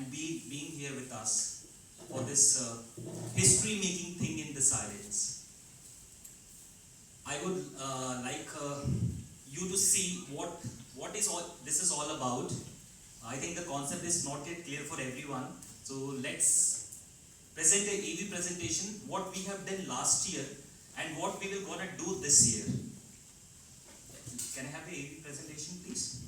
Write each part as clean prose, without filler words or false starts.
and being here with us for this history-making thing in the silence. I would like you to see what is all this is all about. I think the concept is not yet clear for everyone. So let's present a AV presentation, what we have done last year and what we will gonna do this year. Can I have the AV presentation, please?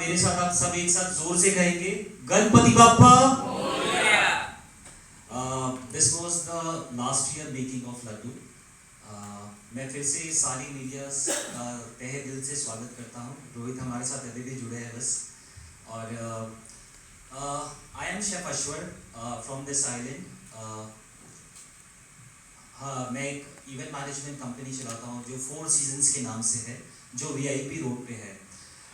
मेरे साथ आप सब एक साथ जोर से कहेंगे Ganpati Bappa. This was the last year making of laddoo. मैं फिर से सारी मीडिया का तहे दिल से स्वागत करता हूँ। रोहित हमारे साथ अभी भी जुड़े हैं बस। और I am chef Ashwar from this island. हाँ, मैं एक इवेंट मैनेजमेंट कंपनी चलाता हूँ जो 4 सीजन्स के नाम से है, जो VIP रोड पे है।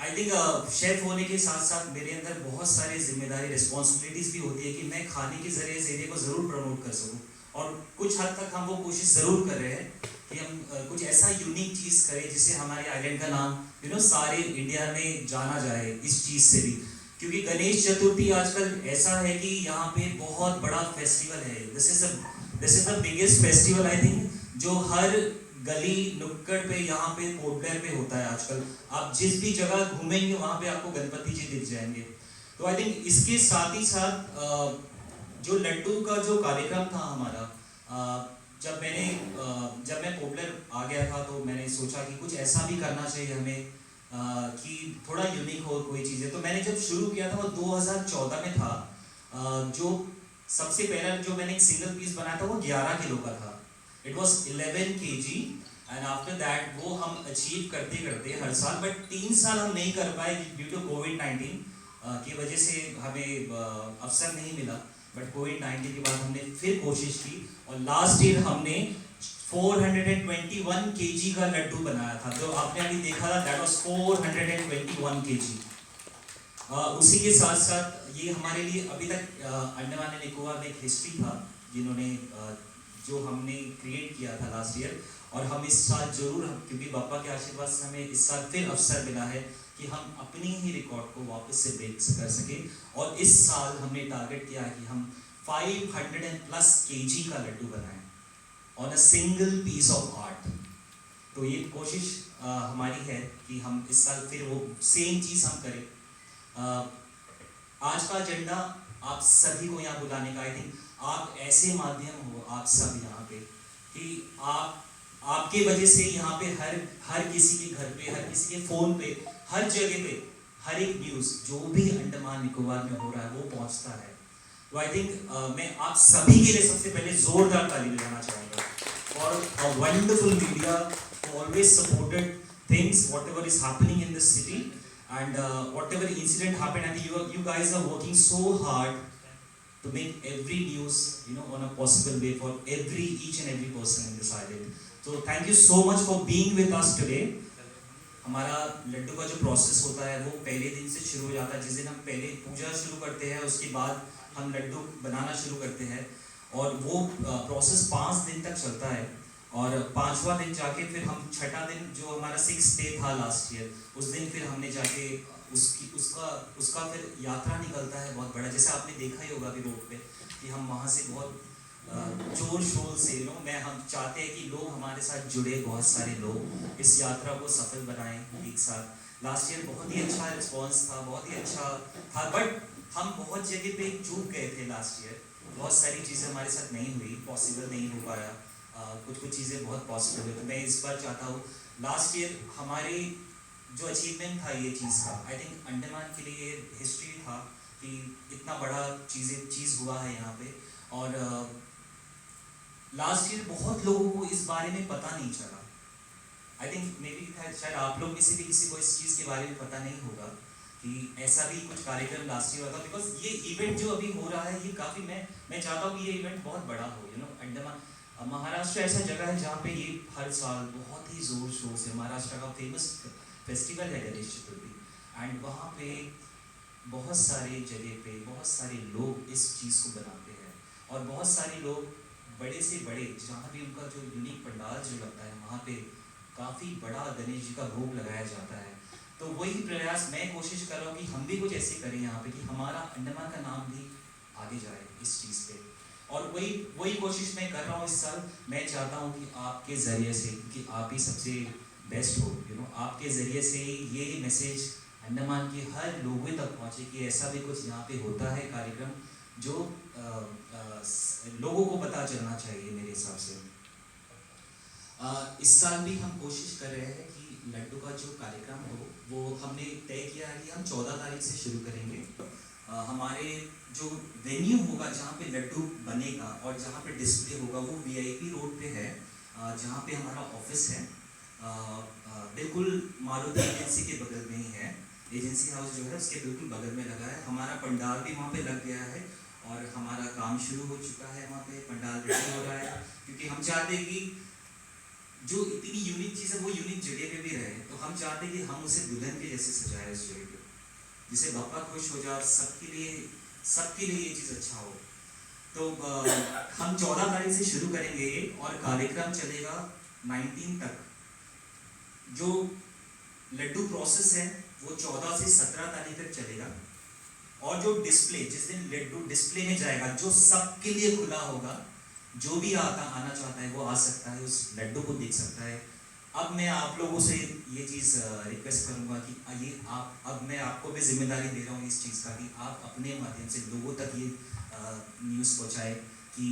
आई थिंक शेफ होने के साथ साथ मेरे अंदर बहुत सारी जिम्मेदारी रिस्पॉन्सिबिलिटीज़ भी होती है कि मैं खाने के ज़रिए इस एरिया को ज़रूर प्रमोट कर सकूँ। और कुछ हद तक हम वो कोशिश ज़रूर कर रहे हैं कि हम कुछ ऐसा यूनिक चीज़ करें जिससे हमारे आइलैंड का नाम सारे इंडिया में जाना जाए इस चीज़ से भी। क्योंकि गणेश चतुर्थी आजकल ऐसा है कि यहाँ पे बहुत बड़ा फेस्टिवल है। This is the biggest festival I think, जो हर गली नुक्कड़ पे यहाँ पे पोर्ट ब्लेयर पे होता है आजकल। आप जिस भी जगह घूमेंगे वहाँ पे आपको गणपति जी दिख जाएंगे। तो आई थिंक इसके साथ ही साथ जो लड्डू का जो कार्यक्रम था हमारा, जब मैं पोर्ट ब्लेयर आ गया था तो मैंने सोचा कि कुछ ऐसा भी करना चाहिए हमें कि थोड़ा यूनिक हो कोई चीज़ें। तो मैंने जब शुरू किया था वो 2014 में था। जो सबसे पहला जो मैंने एक सिंगल पीस बनाया था वो 11 किलो का था। It was 11 kg and after that वो हम अचीव करते करते हर साल, बट 3 साल हम नहीं कर पाए ड्यू टू कोविड-19 की वजह से हमें अवसर नहीं मिला। बट कोविड-19 के बाद हमने फिर कोशिश की और लास्ट ईयर हमने 421 kg का लड्डू बनाया था। जो आपने अभी देखा था दैट वॉज 421 kg। उसी के साथ साथ ये हमारे लिए अभी तक अंडमान एंड निकोबार में एक हिस्ट्री था जिन्होंने जो हमने क्रिएट किया था लास्ट ईयर। और हम इस साल जरूर, क्योंकि बापा के आशीर्वाद से हमें इस साल फिर अवसर मिला है कि हम अपनी ही रिकॉर्ड को वापस से ब्रेक कर सके। और इस साल हमने टारगेट किया है कि हम 500+ kg का लड्डू बनाएं on a single piece of art. तो ये कोशिश हमारी है कि हम इस साल फिर वो सेम चीज़ हम करें। आज का एजेंडा आप सभी को यहाँ बुलाने का, आई थिंक आप ऐसे माध्यम हो आप सब यहाँ पे कि आपके वजह से यहाँ पे हर किसी के घर पे, हर किसी के फ़ोन पे, हर जगह पे हर एक न्यूज़ जो भी अंडमान निकोबार में हो रहा है वो पहुँचता है। तो आई थिंक मैं आप सभी के लिए सबसे पहले जोरदार ताली बजाना चाहूँगा for a wonderful media who always supported things whatever is happening in this city and whatever incident happened, and you guys are working so hard to make every news on a possible way for each and every person in this island. So thank you so much for being with us today. हमारा लड्डू का जो process होता है वो पहले दिन से शुरू हो जाता है। जिस दिन हम पहले पूजा शुरू करते हैं उसके बाद हम लड्डू बनाना शुरू करते हैं और वो प्रोसेस 5 दिन तक चलता है। और 5वां दिन जाके फिर हम 6ठा दिन जो हमारा 6th डे था लास्ट ईयर, उस दिन फिर हमने जाके उसका फिर यात्रा निकलता है बहुत बड़ा। जैसे आपने देखा ही होगा अभी रोड पे कि हम वहाँ से बहुत जोर शोर से हम चाहते हैं कि लोग हमारे साथ जुड़े, बहुत सारे लोग इस यात्रा को सफल बनाएं एक साथ। लास्ट ईयर बहुत ही अच्छा रिस्पॉन्स था, बहुत ही अच्छा था, बट हम बहुत जगह पे चूक गए थे लास्ट ईयर। बहुत सारी चीज़ें हमारे साथ नहीं हुई, पॉसिबल नहीं हो पाया। कुछ चीज़ें बहुत पॉसिबल है। तो मैं इस बार चाहता हूँ लास्ट ईयर हमारी जो अचीवमेंट था ये चीज़ का, आई थिंक अंडमान के लिए हिस्ट्री था कि इतना बड़ा चीज़ हुआ है यहाँ पे। और लास्ट ईयर बहुत लोगों को इस बारे में पता नहीं चला। आई थिंक मे बी शायद आप लोग में से भी किसी को इस चीज़ के बारे में पता नहीं होगा कि ऐसा भी कुछ कार्यक्रम लास्ट ईयर हुआ था। बिकॉज ये इवेंट जो अभी हो रहा है ये काफ़ी, मैं चाहता हूँ कि ये इवेंट बहुत बड़ा हो। अंडमान महाराष्ट्र ऐसा जगह है जहाँ पे ये हर साल बहुत ही ज़ोर शोर से, महाराष्ट्र का फेमस फेस्टिवल है गणेश चतुर्थी, एंड वहाँ पे बहुत सारे जगह पे बहुत सारे लोग इस चीज़ को बनाते हैं। और बहुत सारे लोग बड़े से बड़े, जहाँ भी उनका जो यूनिक पंडाल जो लगता है वहाँ पे काफ़ी बड़ा गणेश जी का भोग लगाया जाता है। तो वही प्रयास मैं कोशिश कर रहा हूँ कि हम भी कुछ ऐसे करें यहाँ पे कि हमारा अंडमान का नाम भी आगे जाए इस चीज़ पे। और वही कोशिश मैं कर रहा हूँ इस साल। मैं चाहता हूँ कि आपके ज़रिए से, कि आप ही सबसे बेस्ट हो, आपके ज़रिए से ये मैसेज अंडमान के हर लोगों तक पहुँचे कि ऐसा भी कुछ यहाँ पे होता है कार्यक्रम जो लोगों को पता चलना चाहिए। मेरे हिसाब से इस साल भी हम कोशिश कर रहे हैं कि लड्डू का जो कार्यक्रम हो वो हमने तय किया है कि हम 14 तारीख से शुरू करेंगे। हमारे जो वेन्यू होगा जहाँ पे लड्डू बनेगा और जहाँ पे डिस्प्ले होगा वो वीआईपी रोड पे है, जहाँ पे हमारा ऑफिस है, बिल्कुल मारुति एजेंसी के बगल में ही है। एजेंसी हाउस जो है उसके बिल्कुल बगल में लगा है। हमारा पंडाल भी वहाँ पे लग गया है और हमारा काम शुरू हो चुका है। वहाँ पे पंडाल रेडी हो रहा है क्योंकि हम चाहते हैं कि जो इतनी यूनिक चीज़ है वो यूनिक जगह पे भी रहे। तो हम चाहते हैं कि हम उसे दुल्हन के जैसे सजाए उस जगह पे, जिसे बापा खुश हो जाए और सबके लिए ये चीज़ अच्छा हो। तो हम 14 तारीख से शुरू करेंगे और कार्यक्रम चलेगा 19 तक। जो लड्डू प्रोसेस है वो 14 से 17 तारीख तक चलेगा और जो डिस्प्ले, जिस दिन लड्डू डिस्प्ले में जाएगा, जो सबके लिए खुला होगा, जो भी आना चाहता है वो आ सकता है, उस लड्डू को देख सकता है। अब मैं आप लोगों से ये चीज़ रिक्वेस्ट करूंगा कि ये अब मैं आपको भी जिम्मेदारी दे रहा हूँ इस चीज़ का कि आप अपने माध्यम से लोगों तक ये न्यूज़ पहुँचाए कि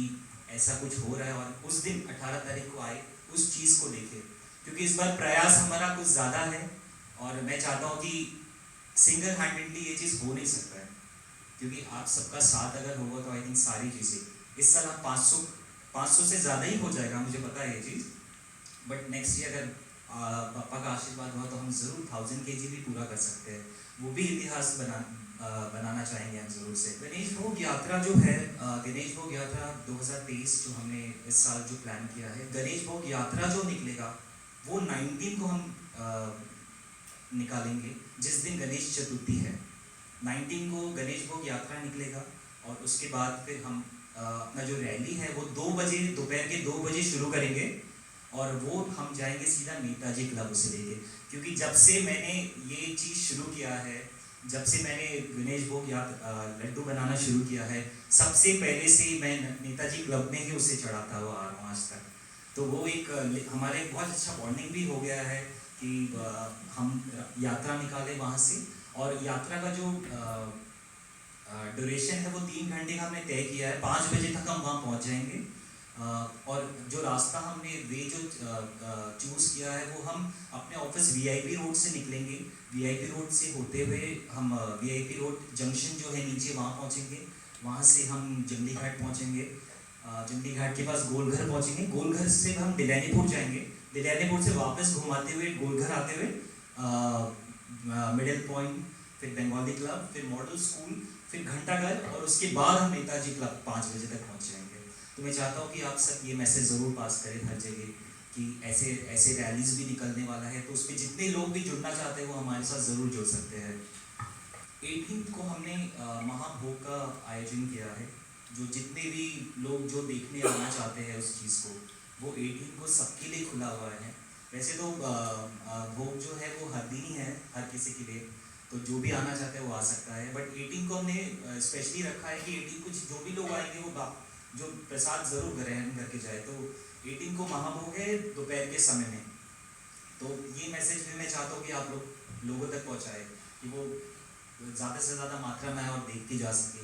ऐसा कुछ हो रहा है और उस दिन 18 तारीख को आए, उस चीज़ को देखे। क्योंकि इस बार प्रयास हमारा कुछ ज़्यादा है और मैं चाहता हूँ कि सिंगल हैंडेडली ये चीज़ हो नहीं सकता है, क्योंकि आप सबका साथ अगर होगा तो आई थिंक सारी चीज़ें इस साल आप 500 से ज़्यादा ही हो जाएगा, मुझे पता है ये चीज़। बट नेक्स्ट ईयर अगर पापा का आशीर्वाद हुआ तो हम ज़रूर 1000 kg भी पूरा कर सकते हैं। वो भी इतिहास बनाना चाहेंगे हम ज़रूर से। गणेश भोग यात्रा जो है, गणेश भोग यात्रा 2023 जो हमने इस साल जो प्लान किया है, गणेश भोग यात्रा जो निकलेगा वो 19 को हम निकालेंगे, जिस दिन गणेश चतुर्थी है। 19 को गणेश भोग यात्रा निकलेगा और उसके बाद फिर हम अपना जो रैली है वो 2 बजे, दोपहर के 2 बजे शुरू करेंगे और वो हम जाएंगे सीधा नेताजी क्लब से लेके। क्योंकि जब से मैंने ये चीज़ शुरू किया है, जब से मैंने गणेश भोग या लड्डू बनाना शुरू किया है, सबसे पहले से मैं नेताजी क्लब में ही उसे चढ़ाता हुआ आ रहा हूँ आज तक। तो वो एक हमारे एक बहुत अच्छा बॉन्डिंग भी हो गया है कि हम यात्रा निकाले वहाँ से। और यात्रा का जो ड्यूरेशन है वो 3 घंटे का हमने तय किया है। 5 बजे तक हम वहाँ पहुँच जाएंगे और जो रास्ता हमने वे जो चूज़ किया है वो हम अपने ऑफिस वीआईपी रोड से निकलेंगे। वीआईपी रोड से होते हुए हम वीआईपी रोड जंक्शन जो है नीचे वहाँ पहुँचेंगे। वहाँ से हम जंगली घाट पहुँचेंगे, जंगली घाट के पास गोलघर पहुँचेंगे। गोलघर से हम दिलैनीपुर जाएंगे, दिलैनीपुर से वापस घुमाते हुए गोलघर आते हुए मिडिल पॉइंट, फिर बंगाली क्लब, फिर मॉडल स्कूल, फिर घंटाघर और उसके बाद हम नेताजी क्लब 5 बजे तक पहुँच जाएंगे। तो मैं चाहता हूँ कि आप सब ये मैसेज ज़रूर पास करें हर जगह कि ऐसे रैलीज भी निकलने वाला है, तो उसमें जितने लोग भी जुड़ना चाहते हैं वो हमारे साथ ज़रूर जुड़ सकते हैं। 18 को हमने महाभोग का आयोजन किया है। जो जितने भी लोग जो देखने आना चाहते हैं उस चीज़ को, वो 18 को सबके लिए खुला हुआ है। वैसे तो भोग जो है वो हर दिन ही है हर किसी के लिए, तो जो भी आना चाहता है वो आ सकता है। बट 18 को हमने स्पेशली रखा है कि 18 को जो भी लोग आएंगे वो जो प्रसाद ज़रूर ग्रहण करके जाए। तो 18 को महाभोग है दोपहर के समय में। तो ये मैसेज भी मैं चाहता हूँ कि आप लोगों तक पहुँचाए कि वो ज़्यादा से ज़्यादा मात्रा में और देखती जा सके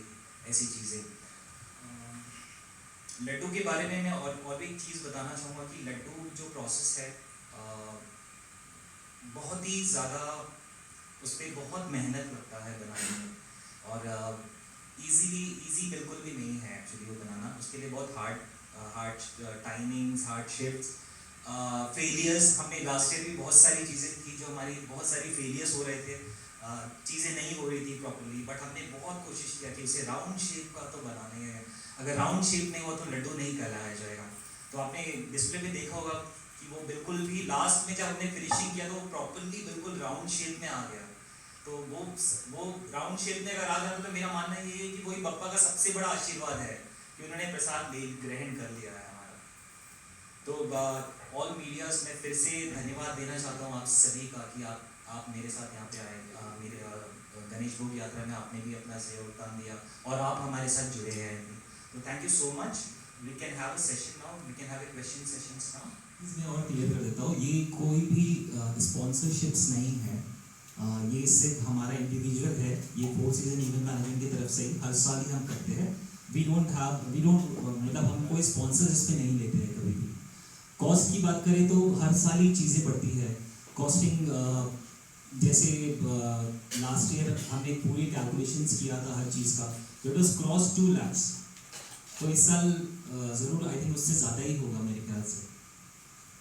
ऐसी चीज़ें। लड्डू के बारे में मैं और भी एक चीज़ बताना चाहूँगा कि लड्डू जो प्रोसेस है बहुत ही ज़्यादा, उस पर बहुत मेहनत लगता है बनाने में और इजी बिल्कुल भी नहीं है एक्चुअली वो बनाना। उसके लिए बहुत hard timings, hard shifts, failures. हमने लास्ट ईयर भी बहुत सारी चीज़ें थी जो हमारी बहुत सारी फेलियर्स हो रहे थे, चीज़ें नहीं हो रही थी प्रॉपर्ली, बट हमने बहुत कोशिश किया कि उसे राउंड शेप का तो बनाने है। अगर राउंड शेप नहीं हुआ तो लड्डू नहीं कहलाया जाएगा। तो आपने डिस्प्ले में देखा होगा कि वो बिल्कुल भी लास्ट में जब हमने फिनिशिंग किया तो वो प्रॉपर्ली बिल्कुल राउंड शेप में आ गया। तो वो राउंड शेप में अगर आ जाता तो मेरा मानना ये है कि वही बप्पा का सबसे बड़ा आशीर्वाद है कि उन्होंने प्रसाद ग्रहण कर लिया है हमारा। तो ऑल मीडियाज में फिर से धन्यवाद देना चाहता हूँ आप सभी का कि आप मेरे साथ यहाँ पे आए, मेरे गणेश भोग यात्रा में आपने भी अपना सहयोगदान दिया और आप हमारे साथ जुड़े हैं। तो thank you so much. We can have a session now, we can have a question sessions now. इसमें और क्लियर कर देता हूँ, ये कोई भी स्पॉन्सरशिप्स नहीं है, ये सिर्फ हमारा इंडिविजुअल है। ये 4 सीजन इवेंट मैनेजमेंट की तरफ से हर साल ही हम करते हैं। वी डोंट मतलब हम कोई स्पॉन्सर इस पे नहीं लेते हैं कभी भी। कॉस्ट की बात करें तो हर साल ही चीज़ें बढ़ती है। कॉस्टिंग जैसे लास्ट ईयर हमने पूरी कैलकुलेशंस किया था हर चीज़ का, तो इट वाज क्रॉस 2 lakhs। तो इस साल ज़रूर आई थिंक उससे ज़्यादा ही होगा मेरे ख्याल से।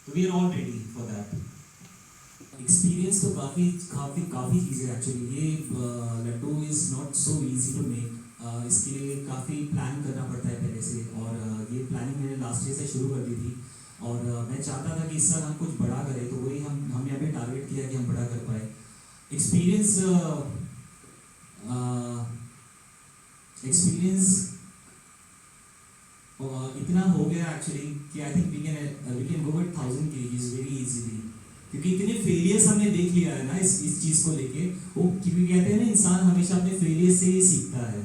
तो we are all ready for that. Experience तो काफ़ी काफ़ी काफ़ी चीज़ें एक्चुअली। ये laddoo is not so easy to make. इसके लिए काफ़ी प्लान करना पड़ता है पहले से, और ये प्लानिंग मैंने लास्ट ईयर से शुरू कर दी थी। और मैं चाहता था कि इस साल हम कुछ बड़ा करें, तो वही हमने अभी टारगेट किया कि हम बड़ा कर पाए। एक्सपीरियंस इतना हो गया एक्चुअली कि I think we can go with 1000 kgs very easily, क्योंकि इतने फेलियर्स हमने देख लिया है ना इस चीज़ को लेके। वो क्योंकि कहते हैं ना, इंसान हमेशा अपने फेलियर से ही सीखता है।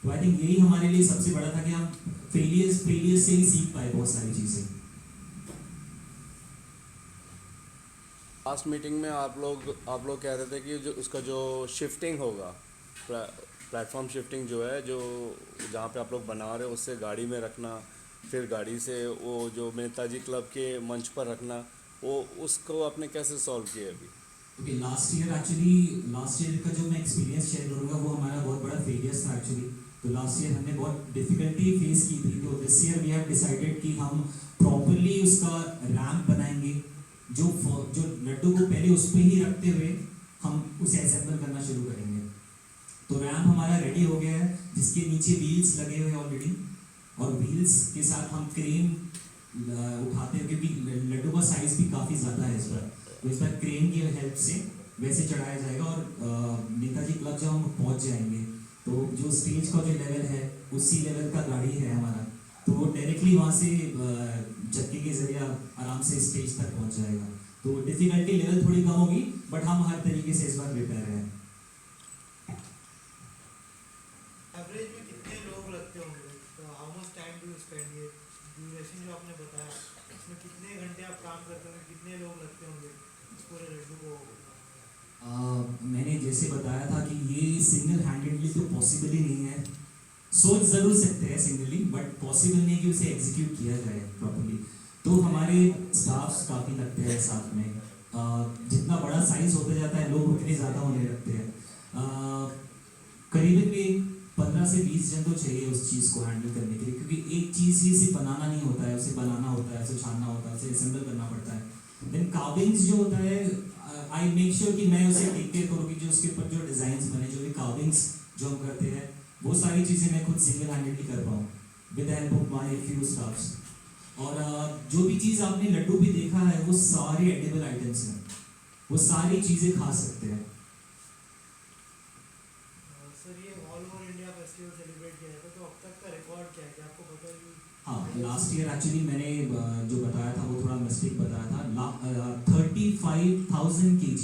तो आई थिंक यही हमारे लिए सबसे बड़ा था कि हम फेलियर से ही सीख पाए बहुत सारी चीज़ें। लास्ट मीटिंग में आप लोग कह रहे थे कि जो उसका जो शिफ्टिंग होगा, प्लेटफॉर्म शिफ्टिंग जो है, जो जहाँ पे आप लोग बना रहे हो उससे गाड़ी में रखना, फिर गाड़ी से वो जो नेताजी क्लब के मंच पर रखना, वो उसको आपने कैसे सॉल्व किया अभी? ओके, लास्ट ईयर का जो मैं एक्सपीरियंस शेयर करूँगा वो हमारा बहुत बड़ा फेलियर था एक्चुअली। तो लास्ट ईयर हमने बहुत डिफिकल्टी फेस की थी। तो this year we have decided कि हम प्रॉपरली उसका रैम्प बनाएंगे, जो लड्डू को पहले उस पर ही रखते हुए हम उसे असेंबल करना शुरू करेंगे। तो रैम्प हमारा रेडी हो गया है, जिसके नीचे व्हील्स लगे हुए हैं ऑलरेडी, और व्हील्स के साथ हम क्रेन उठाते हैं, क्योंकि लड्डू का साइज भी काफ़ी ज़्यादा है इस बार। तो इस बार क्रेन की हेल्प से वैसे चढ़ाया जाएगा, और नेताजी क्लब जब हम पहुंच जाएंगे तो जो स्टेज का जो लेवल है उसी लेवल का गाड़ी है हमारा, तो वो डायरेक्टली वहाँ से चक्के के जरिए आराम से स्टेज तक पहुँच जाएगा। तो डिफिकल्टी लेवल थोड़ी कम होगी, बट हम हर तरीके से इस बार प्रिपेयर हैं। एवरेज में कितने लोग लगते होंगे? तो how much time do you spend? ये ड्यूरेशन जो आपने बताया, इसमें कितने घंटे आप काम करते होंगे, कितने लोग लगते होंगे इस पूरे लड्डू को? मैंने जैसे बताया था कि ये सिंगल हैंडेडली तो पॉसिबल ही नहीं है। सोच ज़रूर सकते हैं सिंगली, बट पॉसिबल नहीं कि उसे एग्जीक्यूट किया जाए प्रॉपर्ली। तो हमारे स्टाफ्स काफ़ी लगते हैं साथ में। जितना बड़ा साइज होता जाता है, लोग उतने ज़्यादा होने लगते हैं। करीबन भी 15 से 20 जन तो चाहिए उस चीज़ को हैंडल करने के लिए, क्योंकि एक चीज़ ही सिर्फ बनाना नहीं होता है, उसे बनाना होता है, उसे छानना होता है, उसे असेंबल करना पड़ता है। देन कार्विंग्स जो होता है, आई मेक श्योर कि मैं उसे टेक केयर करूँ कि जो उसके ऊपर जो डिज़ाइंस बने, जो भी कार्विंग्स जो हम करते हैं, वो सारी चीज़ें मैं खुद सिंगल हैंडेडली कर पाऊँ with the help of my few staffs. और जो भी चीज़ आपने लड्डू भी देखा है, वो सारे एडिबल आइटम्स हैं, वो सारी चीज़ें खा सकते हैं। सर, ये all over India festival celebrate किया जाता है, तो अब तक का रिकॉर्ड क्या है, क्या आपको पता है? हाँ, लास्ट ईयर एक्चुअली मैंने जो बताया था वो थोड़ा मिस्टेक बताया था। 35,000 kg,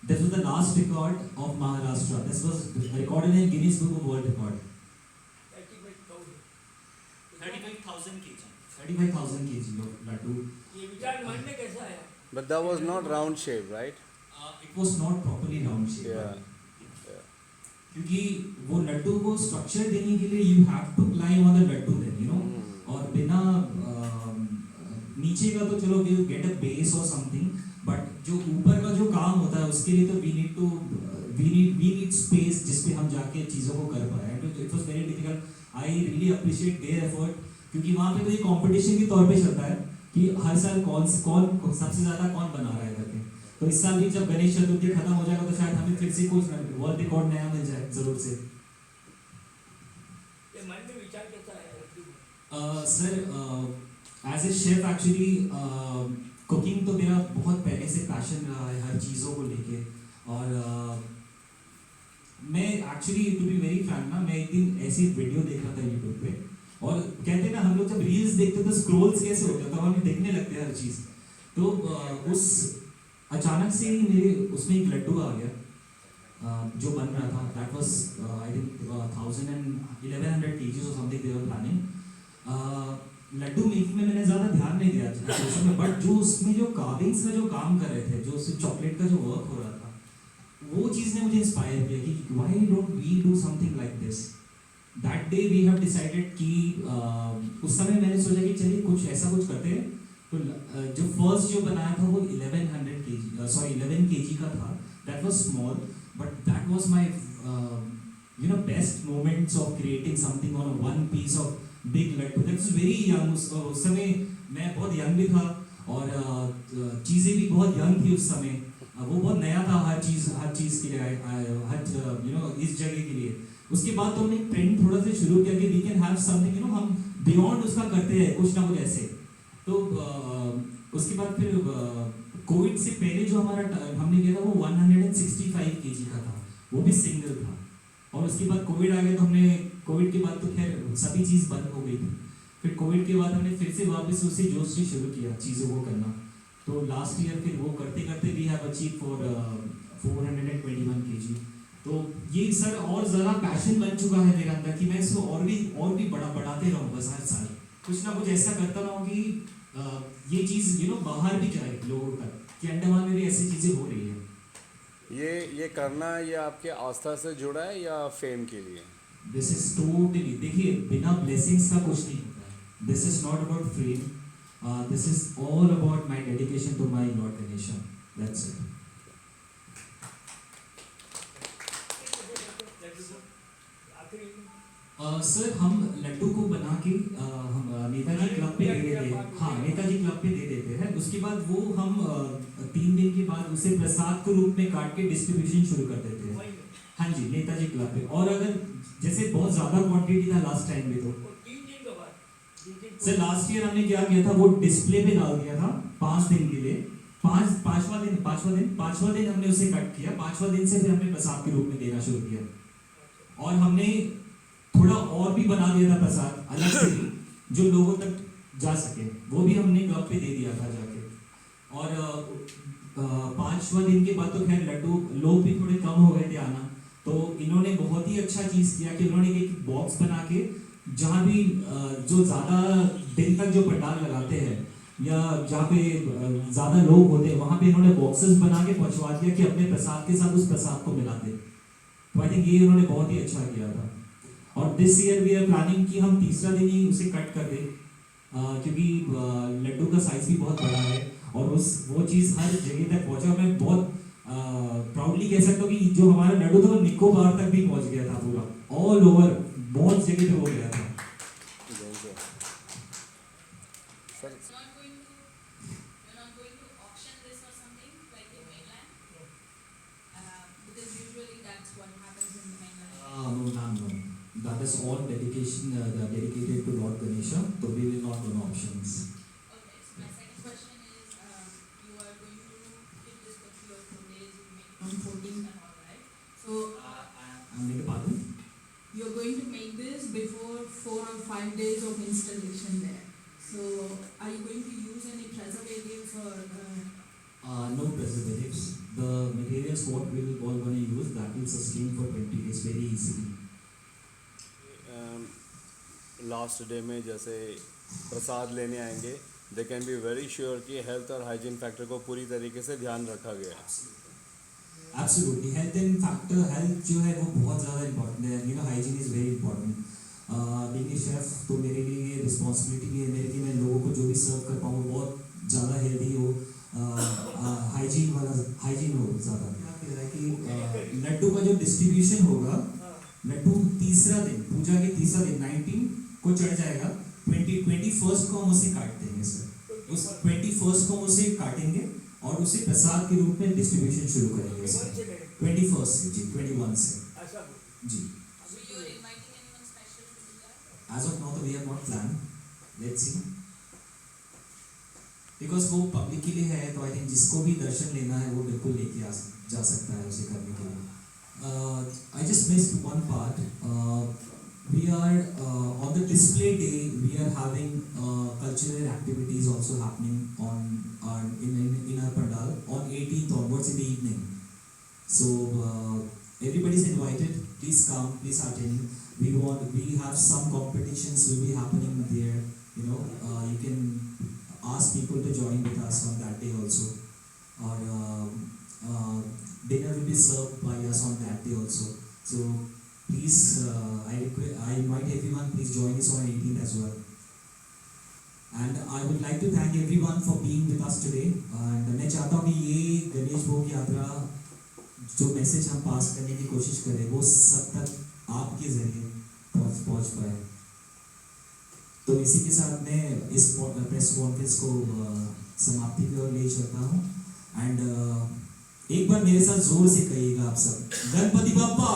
this was the last record of Maharashtra. This was recorded in Guinness book of world record. 35,000 kg. 35,000 kg of laddu. ये विचार मन में कैसा आया? But that was not round shape, right? It was not properly round shape. Yeah. क्योंकि वो लड्डू को structure देने के लिए you have to climb on the laddoo then, you know. और बिना नीचे का तो चलो वी गेट अ बेस और समथिंग, बट जो ऊपर का जो काम होता है उसके लिए तो वी नीड स्पेस जिस पे हम जाके चीज़ों को कर पाए। It was very difficult. I really appreciate their effort, क्योंकि वहाँ पे तो ये कंपटीशन के तौर पे चलता है कि हर साल कौन सबसे ज़्यादा कौन बना रहा है करके। तो इस साल भी जब गणेश चतुर्थी खत्म हो जाएगा तो शायद हमें फिर से कुछ वर्ल्ड रिकॉर्ड नया मिल जाए जरूर से। ये मन में विचार कैसा आया? Sir, as a chef actually cooking तो मेरा बहुत पहले से पैशन रहा है हर चीज़ों को लेके। और मैं actually to be very frank ना, मैं एक दिन ऐसी वीडियो देख रहा था यूट्यूब पे, और कहते हैं ना हम लोग जब रील्स देखते तो स्क्रॉल्स कैसे होते हैं, तो हम देखने लगते हैं हर चीज़। तो उस अचानक से ही मेरे उसमें एक लड्डू आ गया जो बन रहा था। That was I think 1100 kg और something they were planning. Laddoo making में मैंने ज़्यादा ध्यान नहीं दिया उसमें, बट जो उसमें जो कार्विंग्स में जो काम कर रहे थे, जो उसमें चॉकलेट का जो वर्क हो रहा था, वो चीज़ ने मुझे इंस्पायर किया कि why don't we do something like this. That day we have decided कि उस समय मैंने सोचा कि चलिए कुछ ऐसा कुछ करते हैं तो जो फर्स्ट जो बनाया था वो 1100 kg, सॉरी 11 kg का था. That was small, but that was my best moments of creating something on a one piece of big laddu. That was very young. उस समय मैं बहुत young भी था और चीज़ें भी बहुत young थी उस समय. वो बहुत नया था हर चीज़ के लिए, हर इस जगह के लिए. उसके बाद तो हमने ट्रेंड थोड़ा सा शुरू किया कि वी कैन हैव समथिंग हम बियॉन्ड उसका करते हैं कुछ ना कुछ ऐसे. तो उसके बाद फिर कोविड से पहले जो हमारा हमने किया था वो 165 kg का था, वो भी सिंगल था. और उसके बाद कोविड आ गया तो हमने कोविड के बाद तो खैर सभी चीज़ बंद हो गई थी. फिर कोविड के बाद हमने फिर से वापस उसी जोश से शुरू किया चीज़ों को करना. तो लास्ट ईयर फिर वो करते करते we have achieve for 421 kg. तो ये सर और ज़रा पैशन बन चुका है मेरे अंदर कि मैं इसको और भी बढ़ाते रहूँ. बस हर साल कुछ ना कुछ ऐसा करता रहूँ कि ये चीज़ बाहर भी जाए लोगों तक कि अंडमान में भी ऐसी चीज़ें हो रही है. ये करना ये आपके आस्था से जुड़ा है या फेम के लिए? दिस इज टोटली, देखिए बिना ब्लेसिंग्स का कुछ नहीं होता है. This is not about fame, this is all about my dedication to my lord Ganesha. That's it. Sir हम लड्डू को बना के हम नेताजी क्लब पे दे देते हैं. हाँ, नेताजी क्लब पे दे देते हैं. उसके बाद वो हम 3 दिन के बाद उसे प्रसाद के रूप में काट के डिस्ट्रीब्यूशन शुरू कर देते हैं. हाँ जी, नेताजी क्लब पे. और अगर जैसे बहुत ज़्यादा क्वांटिटी था लास्ट टाइम में तो सर लास्ट ईयर हमने क्या किया था वो डिस्प्ले पे डाल दिया था 5 दिन के लिए. पांचवा दिन हमने उसे कट किया. 5वां दिन से फिर हमने प्रसाद के रूप में देना शुरू किया. और हमने थोड़ा और भी बना दिया था प्रसाद अलग से जो लोगों तक जा सके. वो भी हमने क्लब पे दे दिया था जाके. और 5वां दिन के बाद तो खैर लड्डू लोग भी थोड़े कम हो गए थे आना. तो इन्होंने बहुत ही अच्छा चीज़ किया कि उन्होंने एक बॉक्स बना के जहाँ भी जो ज़्यादा दिन तक जो पंडाल लगाते हैं या जहाँ पे ज़्यादा लोग होते हैं वहाँ पे इन्होंने बॉक्सेस बना के पहुँचवा दिया कि अपने प्रसाद के साथ उस प्रसाद को मिला दे. तो आई थिंक ये उन्होंने बहुत ही अच्छा किया था. और this year we are planning कि हम तीसरा दिन ही उसे कट कर दें क्योंकि लड्डू का साइज भी बहुत बड़ा है और वो चीज़ हर जगह तक पहुँचा. मैं बहुत प्राउडली कह सकता हूँ कि जो हमारा लड्डू था वो निकोबार तक भी पहुँच गया था. पूरा ऑल ओवर बहुत जगह पे हो गया था. You're not going to auction this or something like in mainland? Because usually that's what happens in the mainland. No. That is all dedicated to Lord Ganesha, so we will not run options. Okay, so my second question is, you are going to keep this for 3 or 4 days, you make it on 14th and all, right? So, I beg your pardon? you're going to make this before 4 or 5 days of installation there. So, are you going to use any preservatives or... No preservatives. The materials what we will all going to use that will sustain for 20 days very easily. Last day में जैसे प्रसाद लेने आएंगे they can be very sure कि health और hygiene factor को पूरी तरीके से ध्यान रखा गया है. Absolutely. Health जो है वो बहुत ज़्यादा important है. Hygiene is very important. being a chef तो मेरे लिए ये रिस्पॉन्सिबिलिटी भी है मेरे कि मैं लोगों को जो भी सर्व कर पाऊँ बहुत ज़्यादा हेल्दी हो, हाइजीन हो ज़्यादा. क्या कह रहा है कि लड्डू का जो डिस्ट्रीब्यूशन होगा, लड्डू तीसरा दिन पूजा के तीसरा दिन 19 को चढ़ जाएगा. 21st को हम उसे काट देंगे सर. उस 21st को हम उसे काटेंगे और उसे प्रसाद के रूप में डिस्ट्रीब्यूशन शुरू करेंगे सर. 21st से जी, 21 से जी. So, you're inviting anyone special to do that? As of now, we have not planned. Let's see. Because वो पब्लिक के लिए है तो आई थिंक जिसको भी दर्शन लेना है वो बिल्कुल लेके जा सकता है उसे करने के लिए. I just missed one part. We are on the display day. We are having cultural activities also happening in our pandal on 18th onwards in the evening. So everybody is invited. Please come. Please attend. We have some competitions will be happening there. You can ask people to join with us on that day also. Or dinner will be served by us on that day also. So please, I invite everyone. Please join us on 18th as well. And I would like to thank everyone for being with us today. And मैं चाहता हूँ कि ये गणेश भोग यात्रा जो message हम पास करने की कोशिश करें वो सब तक आपके जरिए पहुँच पाए. तो इसी के साथ मैं इस प्रेस कॉन्फ्रेंस को समाप्ति की ओर ले चलता हूँ. एंड एक बार मेरे साथ जोर से कहिएगा आप सब, गणपति बप्पा.